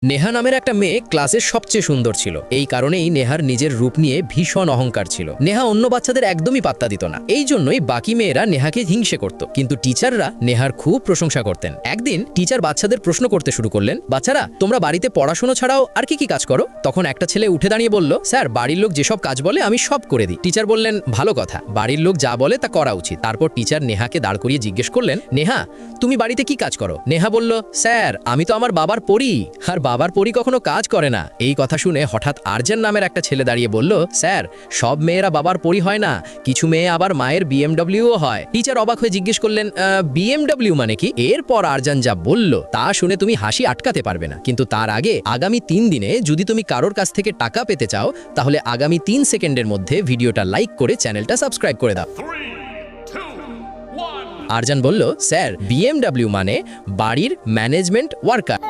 নেহা নামের একটা মেয়ে ক্লাসের সবচেয়ে সুন্দর ছিল। এই কারণেই নেহার নিজের রূপ নিয়ে ভীষণ অহংকার ছিল। নেহা অন্য বাচ্চাদের একদমই পাত্তা দিত না। এই জন্যই বাকি মেয়েরা নেহাকে হিংসে করত, কিন্তু টিচাররা নেহার খুব প্রশংসা করতেন। একদিন টিচার বাচ্চাদের প্রশ্ন করতে শুরু করলেন, বাচ্চারা তোমরা বাড়িতে পড়াশোনা ছাড়াও আর কি কি কাজ করো? তখন একটা ছেলে উঠে দাঁড়িয়ে বলল, স্যার বাড়ির লোক যেসব কাজ বলে আমি সব করে দিই। টিচার বললেন, ভালো কথা, বাড়ির লোক যা বলে তা করা উচিত। তারপর টিচার নেহাকে দাঁড় করিয়ে জিজ্ঞেস করলেন, নেহা তুমি বাড়িতে কি কাজ করো? নেহা বলল, স্যার আমি তো আমার বাবার পরি, আর বাবার পরি কখনো কাজ করে না। এই কথা শুনে হঠাৎ আরজান নামের একটা ছেলে দাঁড়িয়ে বলল, স্যার সব মেয়েরা বাবার পরি হয় না, কিছু মেয়ে আবার মায়ের বিএমডব্লিউও হয়। টিচার অবাক হয়ে জিজ্ঞেস করলেন, বিএমডব্লিউ মানে কি? এরপর আরজান যা বলল তা শুনে তুমি হাসি আটকাতে পারবে না। কিন্তু তার আগে আগামী 3 দিনে যদি তুমি কারোর কাছ থেকে টাকা পেতে চাও, তাহলে আগামী 3 সেকেন্ডের মধ্যে ভিডিওটা লাইক করে চ্যানেলটা সাবস্ক্রাইব করে দাও। 3, 2, 1. আরজান বলল, স্যার বিএমডব্লিউ মানে বাড়ির ম্যানেজমেন্ট ওয়ার্কার।